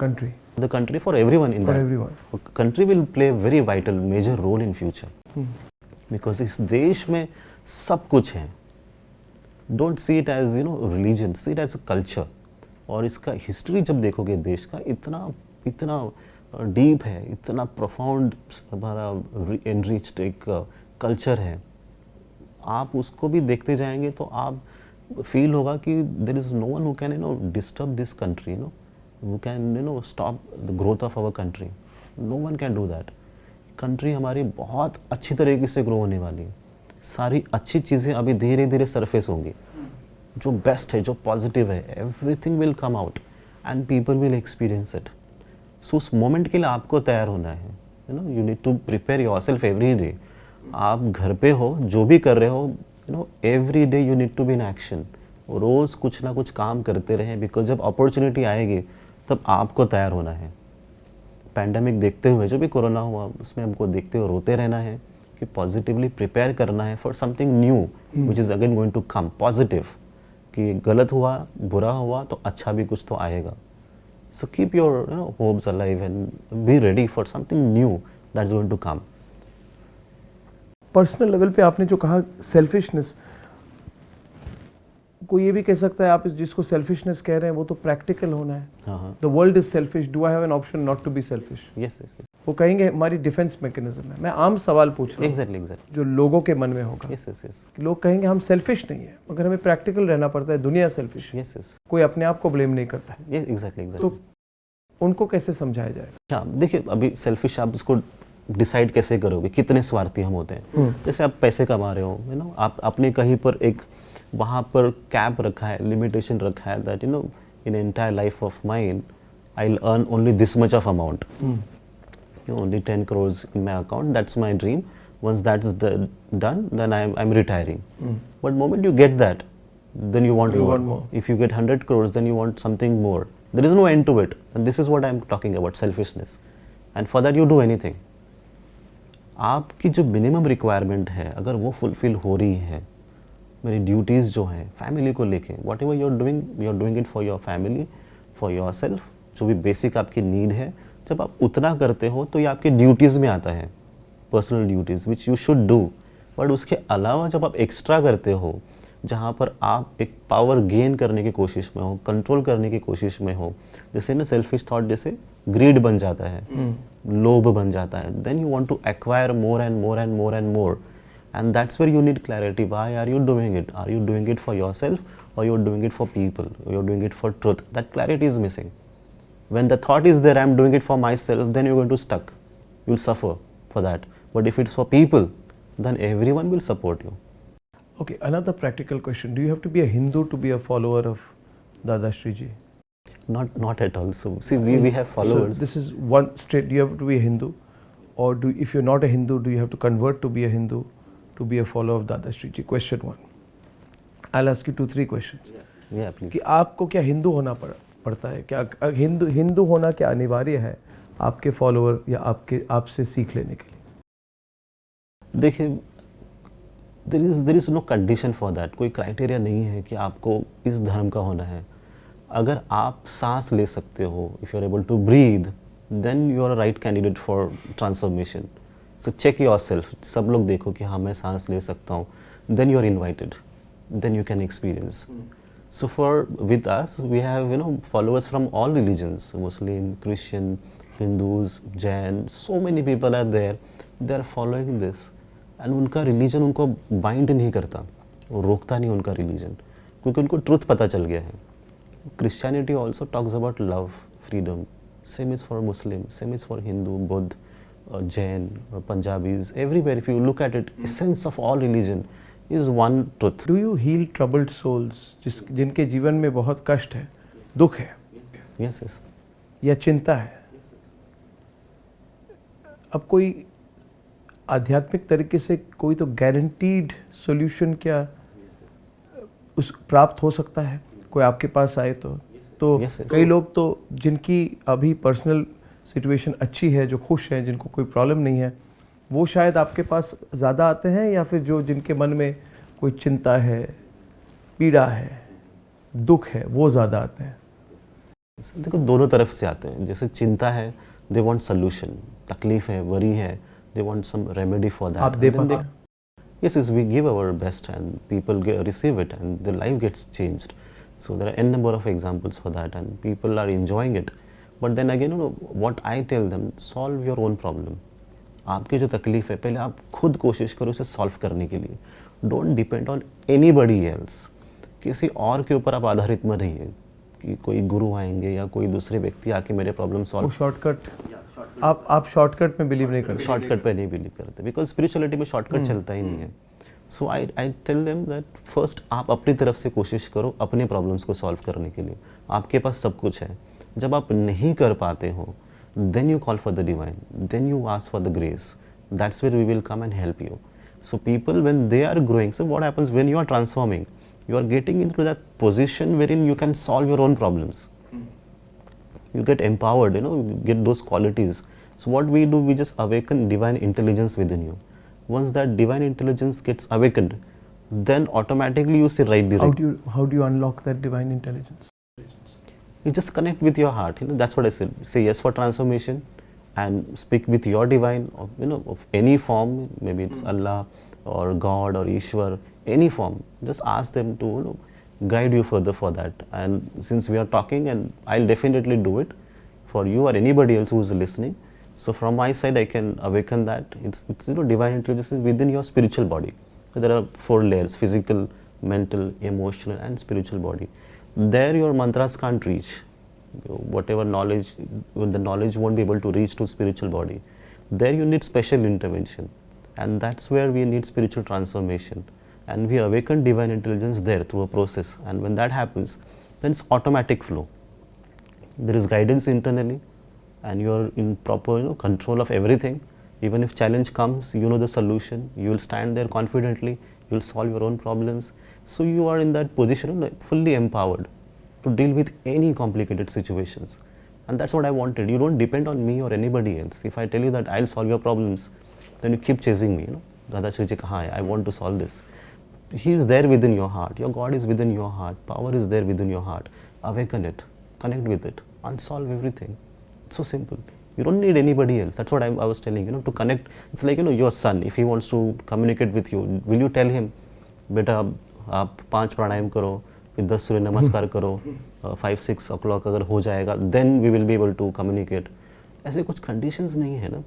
country, for everyone in that. everyone. Country will play very vital major role in future, because इस देश में सब कुछ है। Don't see it as religion, see it as a culture. और इसका history जब देखोगे देश का, इतना डीप है, इतना प्रोफाउंड हमारा एनरिच्ड एक कल्चर है। आप उसको भी देखते जाएंगे तो आप फील होगा कि there is no one who can disturb this country, who can stop the growth of our country. No one can do that. Country हमारी बहुत अच्छी तरीके से ग्रो होने वाली है। सारी अच्छी चीज़ें अभी धीरे धीरे सरफेस होंगी, जो बेस्ट है, जो पॉजिटिव है, everything will come out and people will experience it. So उस मोमेंट के लिए आपको तैयार होना है, you need to prepare yourself every day. आप घर पे हो, जो भी कर रहे हो, every day you need to be in action. रोज़ कुछ ना कुछ काम करते रहें, बिकॉज जब अपॉर्चुनिटी आएगी तब आपको तैयार होना है। पैंडेमिक देखते हुए, जो भी कोरोना हुआ उसमें हमको देखते हुए रोते रहना है कि पॉजिटिवली प्रिपेयर करना है for something new which is again going to come. Positive कि गलत हुआ, बुरा हुआ तो अच्छा भी कुछ तो आएगा। So keep your hopes alive and be ready for something new that's going to come. Personal level पे आपने जो कहा सेल्फिशनेस, कोई ये भी कह सकता है आप जिसको सेल्फिशनेस कह रहे हैं वो तो प्रैक्टिकल होना है। The world is selfish, do I have an option not to be selfish? Yes yes. वो कहेंगे हमारी डिफेंस मैकेनिज्म है। मैं आम सवाल पूछ रहा हूँ, एग्जैक्टली जो लोगों के मन में होगा। Yes yes yes. लोग कहेंगे हम सेल्फिश नहीं है, मगर हमें प्रैक्टिकल रहना पड़ता है, दुनिया सेल्फिश। Yes yes. कोई अपने आप को ब्लेम नहीं करता है। एग्जैक्टली। तो उनको कैसे समझाया जाएगा? हाँ, देखिए अभी सेल्फिश आप इसको डिसाइड कैसे करोगे, कितने स्वार्थी हम होते हैं। जैसे आप पैसे कमा रहे हो, आप अपने कहीं पर एक वहाँ पर कैप रखा है, लिमिटेशन रखा है that in entire life of mine I will earn only this much of amount, only 10 crores in my account, that's my dream. Once that's done, then I'm retiring. But moment you get that, then you want more. If you get 100 crores, then you want something more. There is no end to it. And this is what I'm talking about, selfishness. And for that you do anything. आपकी जो minimum requirement है अगर वो fulfil हो रही है, मेरी duties जो हैं फैमिली को लेके, whatever you are doing it for your family, for yourself, जो भी बेसिक आपकी नीड है, जब आप उतना करते हो तो ये आपके ड्यूटीज़ में आता है, personal duties which you should do. But उसके अलावा जब आप एक्स्ट्रा करते हो, जहाँ पर आप एक पावर गेन करने की कोशिश में हो, कंट्रोल करने की कोशिश में हो, जैसे ना सेल्फिश थॉट जैसे ग्रीड बन जाता है, लोभ बन जाता है, then you want to acquire more and more and more and more, and that's where you need clarity. Why are you doing it? Are you doing it for yourself और you are doing it for people, you are doing it for truth? That clarity is missing. When the thought is there, I am doing it for myself, then you're going to stuck. You'll suffer for that. But if it's for people, then everyone will support you. Okay, another practical question. Do you have to be a Hindu to be a follower of Dada Shri Ji? Not at all. So see, we have followers. So this is one straight. Do you have to be a Hindu, or if you're not a Hindu, do you have to convert to be a Hindu to be a follower of Dada Shri Ji? Question one. I'll ask you 2-3 questions. Yeah, please. कि आपको क्या हिंदू होना पड़ता है? क्या हिंदू होना क्या अनिवार्य है आपके फॉलोअर या आपसे सीख लेने के लिए? देखिए, there is no condition for that. कोई क्राइटेरिया नहीं है कि आपको इस धर्म का होना है. अगर आप सांस ले सकते हो, if you are able to breathe, then you are a right candidate for transformation. So check yourself. सब लोग देखो कि हाँ मैं सांस ले सकता हूँ. Then you are invited. Then you can experience. So with us, we have followers from all religions, Muslim, Christian, Hindus, Jain. So many people are there. They are following this, and उनका religion उनको bind नहीं करता, वो रोकता नहीं उनका religion, क्योंकि उनको truth पता चल गया है. Christianity also talks about love, freedom. Same is for Muslim, same is for Hindu, Buddha, Jain, Punjabis. Everywhere, if you look at it, essence of all religion is one truth. Do you heal troubled souls जिनके जीवन में बहुत कष्ट है, दुख है, Yes, yes. या चिंता है? अब कोई आध्यात्मिक तरीके से कोई तो गारंटीड सॉल्यूशन क्या उस प्राप्त हो सकता है? कोई आपके पास आए तो Yes, yes. कई लोग तो जिनकी अभी पर्सनल सिचुएशन अच्छी है, जो खुश हैं, जिनको कोई प्रॉब्लम नहीं है, वो शायद आपके पास ज़्यादा आते हैं, या फिर जो जिनके मन में कोई चिंता है, पीड़ा है, दुख है, वो ज़्यादा आते हैं? देखो, दोनों तरफ से आते हैं. जैसे चिंता है, दे वांट सोल्यूशन. तकलीफ है, वरी है, they want some remedy for that. आप दे पाते हैं? Yes, we give our best and people receive it and their life gets changed. So there are n number of examples for that and people are enjoying it. But then again, what I tell them, solve your own problem. आपकी जो तकलीफ है, पहले आप खुद कोशिश करो उसे सॉल्व करने के लिए. Don't depend on anybody else. किसी और के ऊपर आप आधारित मत रहिए कि कोई गुरु आएंगे या कोई दूसरे व्यक्ति आके मेरे प्रॉब्लम सॉल्व. शॉर्टकट, आप शॉर्टकट में बिलीव नहीं करते? शॉर्टकट पे नहीं बिलीव करते, बिकॉज स्पिरिचुअलिटी में शॉर्टकट चलता ही नहीं है. So I tell them that first आप अपनी तरफ से कोशिश करो अपने प्रॉब्लम्स को सॉल्व करने के लिए. आपके पास सब कुछ है. जब आप नहीं कर पाते हो, then you call for the divine, then you ask for the grace. That's where we will come and help you. So people, when they are growing, so what happens when you are transforming, you are getting into that position wherein you can solve your own problems. You get empowered, you get those qualities. So what we do, we just awaken divine intelligence within you. Once that divine intelligence gets awakened, then automatically you see right direction. How do you unlock that divine intelligence? You just connect with your heart. That's what I said. Say yes for transformation and speak with your divine, of any form. Maybe it's Allah or God or Ishwar, any form. Just ask them to guide you further for that. And since we are talking, and I'll definitely do it for you or anybody else who is listening. So from my side, I can awaken that. It's divine intelligence within your spiritual body. So there are 4 layers: physical, mental, emotional, and spiritual body. There your mantras can't reach. Whatever knowledge, the knowledge won't be able to reach to spiritual body. There you need special intervention, and that's where we need spiritual transformation. And we awaken divine intelligence there through a process. And when that happens, then it's automatic flow. There is guidance internally, and you're in proper control of everything. Even if challenge comes, you know the solution, you will stand there confidently, you will solve your own problems. So you are in that position, fully empowered to deal with any complicated situations. And that's what I wanted. You don't depend on me or anybody else. If I tell you that I'll solve your problems, then you keep chasing me, Dada Shriji kahan hai? I want to solve this. He is there within your heart. Your God is within your heart. Power is there within your heart. Awaken it, connect with it, and solve everything. It's so simple. You don't need anybody else. That's what I was telling, to connect. It's like, your son, if he wants to communicate with you, will you tell him, beta, आप 5 प्राणायाम करो, फिर 10 सूर्य नमस्कार करो, 5-6 o'clock अगर हो जाएगा, then we will be able to communicate. ऐसे कुछ conditions नहीं है ना.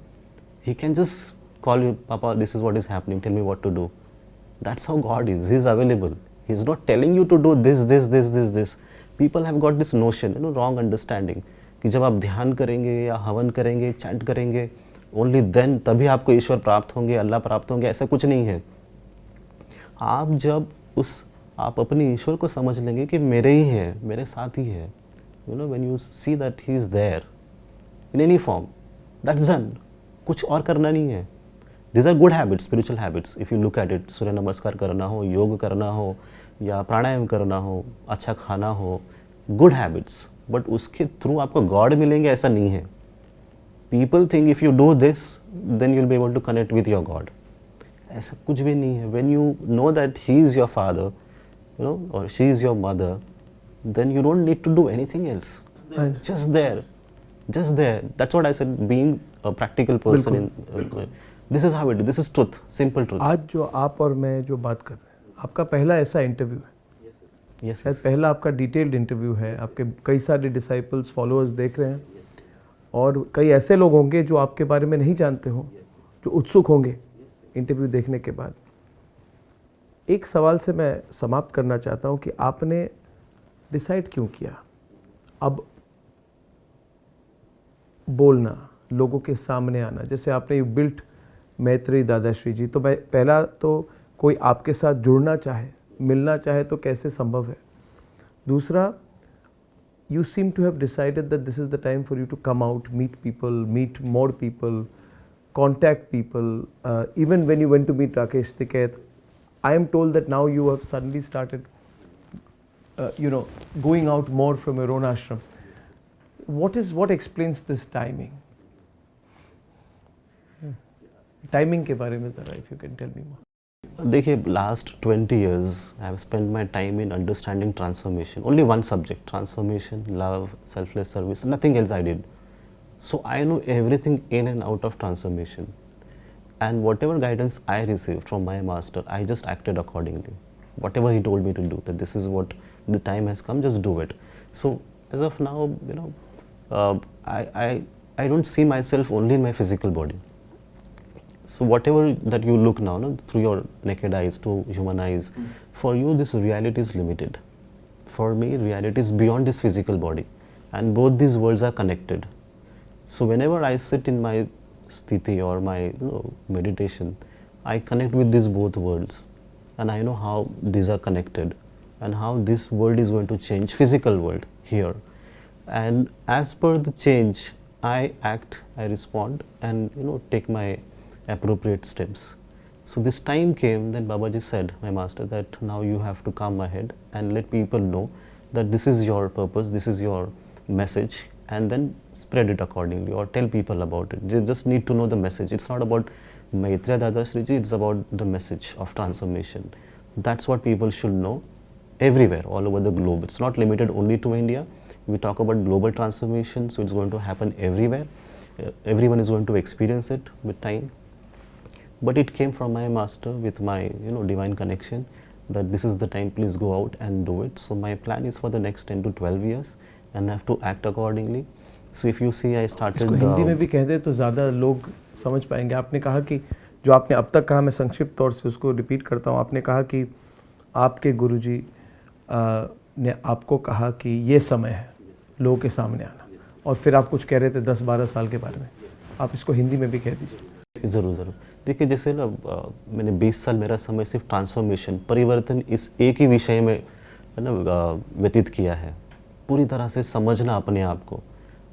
He can just call you, Papa, this is what is happening, tell me what to do. That's how God is. He is available. He is not telling you to do this. People have got this notion, wrong understanding. कि जब आप ध्यान करेंगे या हवन करेंगे, chant करेंगे, only then तभी आपको ईश्वर प्राप्त होंगे, अल्लाह प्राप्त होंगे, ऐसा कुछ नहीं है. आप जब आप अपने ईश्वर को समझ लेंगे कि मेरे ही है, मेरे साथ ही है, when you see that he is there in any form, that's done. कुछ और करना नहीं है. These are good habits, spiritual habits. If you look at it, सूर्य नमस्कार करना हो, योग करना हो, या प्राणायाम करना हो, अच्छा खाना हो, good habits. But उसके थ्रू आपको God मिलेंगे ऐसा नहीं है. People think if you do this, then you'll be able to connect with your God. ऐसा कुछ भी नहीं है. When you know that He is your father, or she is your mother, then you don't need to do anything else. Just there. That's what I said. Being a practical person this is how it is. This is truth, simple truth. आज जो आप और मैं जो बात कर रहे हैं, आपका पहला ऐसा इंटरव्यू है. Yes. पहला आपका डिटेल्ड इंटरव्यू है. आपके कई सारे डिसाइपल्स, फॉलोअर्स देख रहे हैं, और कई ऐसे लोग होंगे जो आपके बारे में नहीं जानते हो, जो उत्सुक होंगे इंटरव्यू देखने के बाद. एक सवाल से मैं समाप्त करना चाहता हूँ कि आपने डिसाइड क्यों किया अब बोलना, लोगों के सामने आना. जैसे आपने यू बिल्ट मैत्री दादाश्री जी, तो मैं पहला तो कोई आपके साथ जुड़ना चाहे, मिलना चाहे तो कैसे संभव है. दूसरा, you seem to have decided that this is the time for you to come out, meet people, meet more people, contact people. Even when you went to meet Rakesh Tikait, I am told that now you have suddenly started, going out more from your own ashram. What explains this timing? Timing के बारे में ज़रा, if you can tell me more. देखिए, last 20 years I have spent my time in understanding transformation. Only one subject: transformation, love, selfless service. Nothing else I did. So I know everything in and out of transformation. And whatever guidance I received from my master, I just acted accordingly. Whatever he told me to do, that this is what the time has come, just do it. So as of now, I don't see myself only in my physical body. So whatever that you look now, through your naked eyes, to human eyes, for you this reality is limited. For me, reality is beyond this physical body, and both these worlds are connected. So whenever I sit in my sthiti or my meditation, I connect with these both worlds, and I know how these are connected, and how this world is going to change, physical world here. And as per the change, I act, I respond, and take my appropriate steps. So this time came, then Babaji said, my master, that now you have to come ahead and let people know that this is your purpose, this is your message, and then spread it accordingly, or tell people about it. They just need to know the message. It's not about Maitreya Dadarshri ji, it's about the message of transformation. That's what people should know everywhere, all over the globe. It's not limited only to India. We talk about global transformation, so it's going to happen everywhere. Everyone is going to experience it with time. But it came from my master with my divine connection, that this is the time, please go out and do it. So my plan is for the next 10 to 12 years, and I have to act accordingly. So if you see, I started इसको हिंदी में भी कह दे तो ज़्यादा लोग समझ पाएंगे. आपने कहा कि जो आपने अब तक कहा, मैं संक्षिप्त तौर से उसको रिपीट करता हूँ. आपने कहा कि आपके गुरुजी ने आपको कहा कि ये समय है लोगों के सामने आना, और फिर आप कुछ कह रहे थे 10-12 साल के बारे में. आप इसको हिंदी में भी कह दीजिए. ज़रूर. देखिए, जैसे मैंने 20 साल मेरा समय सिर्फ ट्रांसफॉर्मेशन, परिवर्तन, इस एक ही विषय में व्यतीत किया है. पूरी तरह से समझना अपने आप को.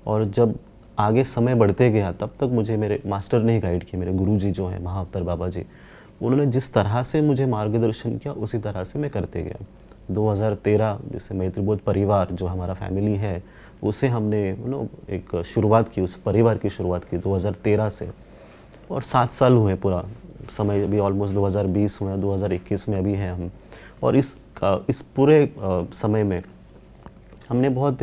और जब आगे समय बढ़ते गया तब तक मुझे मेरे मास्टर ने ही गाइड किया, मेरे गुरुजी जो हैं महाअवतार बाबा जी, उन्होंने जिस तरह से मुझे मार्गदर्शन किया उसी तरह से मैं करते गया। 2013 जैसे मैत्रीबोध परिवार जो हमारा फैमिली है उसे हमने एक शुरुआत की, उस परिवार की शुरुआत की 2013 से, और 7 साल हुए, पूरा समय अभी ऑलमोस्ट 2020 हुए, 2021 में अभी हैं हम। और इस पूरे समय में हमने बहुत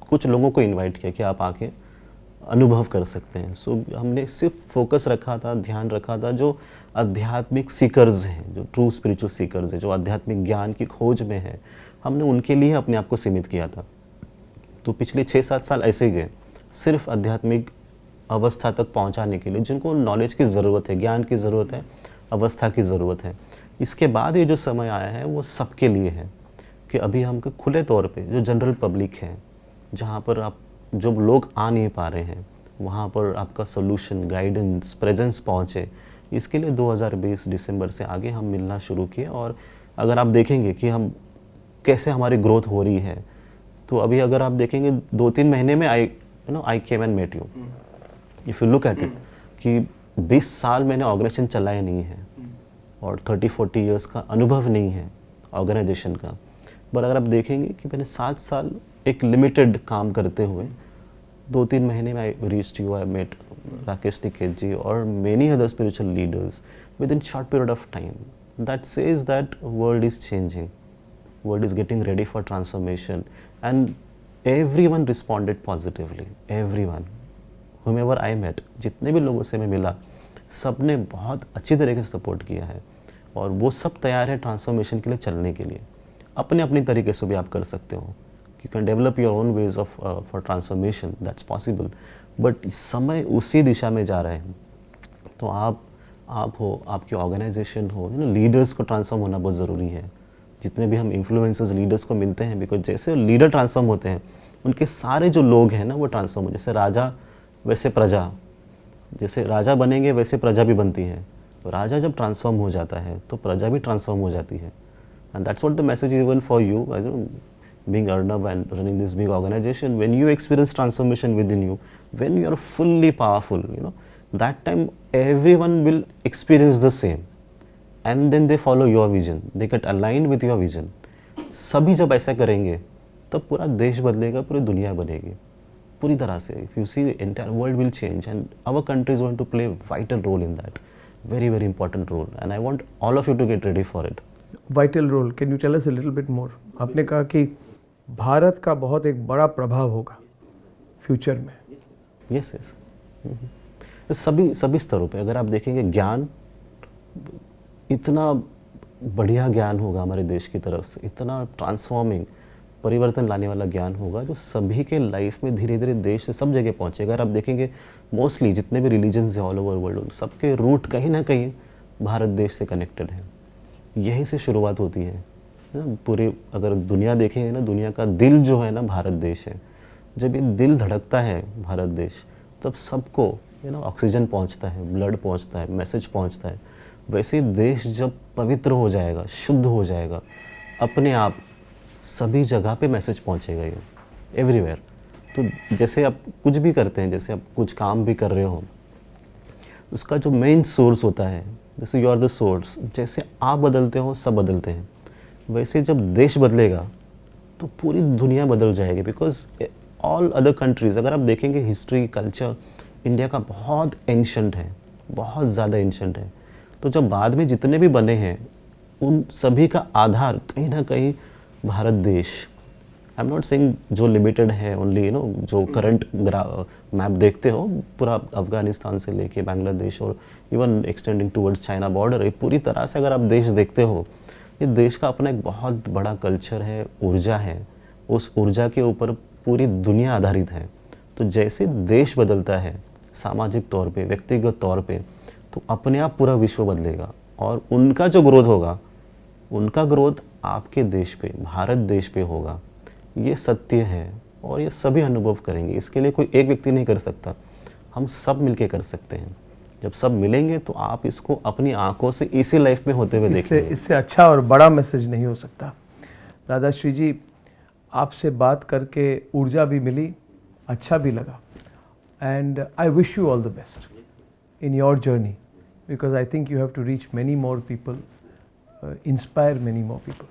कुछ लोगों को इनवाइट किया कि आप आके अनुभव कर सकते हैं। सो हमने सिर्फ फोकस रखा था, ध्यान रखा था जो आध्यात्मिक सीकर्स हैं, जो ट्रू स्पिरिचुअल सीकर्स हैं, जो आध्यात्मिक ज्ञान की खोज में हैं, हमने उनके लिए अपने आप को सीमित किया था। तो पिछले 6-7 साल ऐसे ही गए, सिर्फ आध्यात्मिक अवस्था तक पहुंचाने के लिए, जिनको नॉलेज की ज़रूरत है, ज्ञान की ज़रूरत है, अवस्था की ज़रूरत है। इसके बाद ये जो समय आया है वो सबके लिए है कि अभी हमको खुले तौर पे जो जनरल पब्लिक है, जहाँ पर आप जो लोग आ नहीं पा रहे हैं वहाँ पर आपका सोल्यूशन, गाइडेंस, प्रेजेंस पहुँचे, इसके लिए 2020 दिसंबर से आगे हम मिलना शुरू किए। और अगर आप देखेंगे कि हम कैसे हमारी ग्रोथ हो रही है, तो अभी अगर आप देखेंगे 2-3 महीने में I came and met you. If you look at it कि 20 साल मैंने ऑर्गेनाइजेशन चलाया नहीं है और 30-40 ईयर्स का अनुभव नहीं है ऑर्गेनाइजेशन का, पर अगर आप देखेंगे कि मैंने 7 साल एक लिमिटेड काम करते हुए 2-3 महीने में I reached you, I met Rakesh Niket ji और many other spiritual leaders within short period of time. That says that world is changing, world is getting ready for transformation, and everyone responded positively, everyone, whomever I met, जितने भी लोगों से मैं मिला, सब ने बहुत अच्छी तरीके से सपोर्ट किया है और वो सब तैयार है ट्रांसफॉर्मेशन के लिए चलने के लिए। अपने अपनी तरीके से भी आप कर सकते हो, you can develop your own ways of for transformation, that's possible, but समय उसी दिशा में जा रहे हैं। तो आप हो, आपकी ऑर्गेनाइजेशन हो, लीडर्स को ट्रांसफॉर्म होना बहुत ज़रूरी है। जितने भी हम इन्फ्लुएंसर्स लीडर्स को मिलते हैं, बिकॉज जैसे लीडर ट्रांसफॉर्म होते हैं उनके सारे जो लोग हैं ना वो ट्रांसफॉर्म हो, जैसे राजा वैसे प्रजा, जैसे राजा बनेंगे वैसे प्रजा भी बनती है। तो राजा जब ट्रांसफॉर्म हो जाता है तो प्रजा भी ट्रांसफॉर्म हो जाती है। And that's what the message is even for you being Arnab and running this big organization. When you experience transformation within you, when you are fully powerful, that time everyone will experience the same, and then they follow your vision, they get aligned with your vision. सभी जब ऐसा करेंगे तब पूरा देश बदलेगा, पूरी दुनिया बनेगी पूरी तरह से. If you see, the entire world will change, and our country is going to play a vital role in that, very very important role, and I want all of you to get ready for it. Vital role, can you tell us a little bit more? आपने कहा कि भारत का बहुत एक बड़ा प्रभाव होगा future में. यस यस, सभी स्तरों पे अगर आप देखेंगे, ज्ञान, इतना बढ़िया ज्ञान होगा हमारे देश की तरफ से, इतना ट्रांसफॉर्मिंग, परिवर्तन लाने वाला ज्ञान होगा जो सभी के लाइफ में धीरे धीरे देश से सब जगह पहुँचेगा. अगर आप देखेंगे मोस्टली जितने भी रिलीजन्स हैं ऑल ओवर वर्ल्ड, सबके रूट कहीं ना कहीं भारत देश से कनेक्टेड है. यहीं से शुरुआत होती है पूरे. अगर दुनिया देखेंगे ना, दुनिया का दिल जो है ना भारत देश है. जब ये दिल धड़कता है भारत देश, तब सबको ऑक्सीजन पहुंचता है, ब्लड पहुंचता है, मैसेज पहुंचता है. वैसे ही देश जब पवित्र हो जाएगा, शुद्ध हो जाएगा, अपने आप सभी जगह पे मैसेज पहुंचेगा, ये एवरीवेयर. तो जैसे आप कुछ भी करते हैं, जैसे आप कुछ काम भी कर रहे हो, उसका जो मेन सोर्स होता है, जैसे यू आर द सोर्स, जैसे आप बदलते हो सब बदलते हैं. वैसे जब देश बदलेगा तो पूरी दुनिया बदल जाएगी. बिकॉज ऑल अदर कंट्रीज़, अगर आप देखेंगे हिस्ट्री, कल्चर, इंडिया का बहुत एंशंट है, बहुत ज़्यादा एंशंट है. तो जब बाद में जितने भी बने हैं, उन सभी का आधार कहीं ना कहीं भारत देश. आई एम नॉट सेइंग जो लिमिटेड है ओनली, जो करंट मैप देखते हो, पूरा अफगानिस्तान से लेके बांग्लादेश और even extending towards China border, ये पूरी तरह से अगर आप देश देखते हो, ये देश का अपना एक बहुत बड़ा कल्चर है, ऊर्जा है. उस ऊर्जा के ऊपर पूरी दुनिया आधारित है. तो जैसे देश बदलता है सामाजिक तौर पे, व्यक्तिगत तौर पे, तो अपने आप पूरा विश्व बदलेगा. और उनका जो ग्रोथ होगा, उनका ग्रोथ आपके देश पे, भारत देश पे होगा. ये सत्य है और ये सभी अनुभव करेंगे. इसके लिए कोई एक व्यक्ति नहीं कर सकता, हम सब मिलके कर सकते हैं. जब सब मिलेंगे तो आप इसको अपनी आंखों से इसी लाइफ में होते हुए देखेंगे. इससे अच्छा और बड़ा मैसेज नहीं हो सकता. दादाश्री जी, आपसे बात करके ऊर्जा भी मिली, अच्छा भी लगा, and I wish you all the best in your journey, because I think you have to reach many more people, inspire many more people.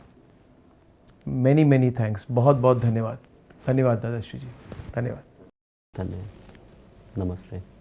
Many thanks. बहुत बहुत धन्यवाद. धन्यवाद दादाश्री जी. धन्यवाद. धन्यवाद. नमस्ते.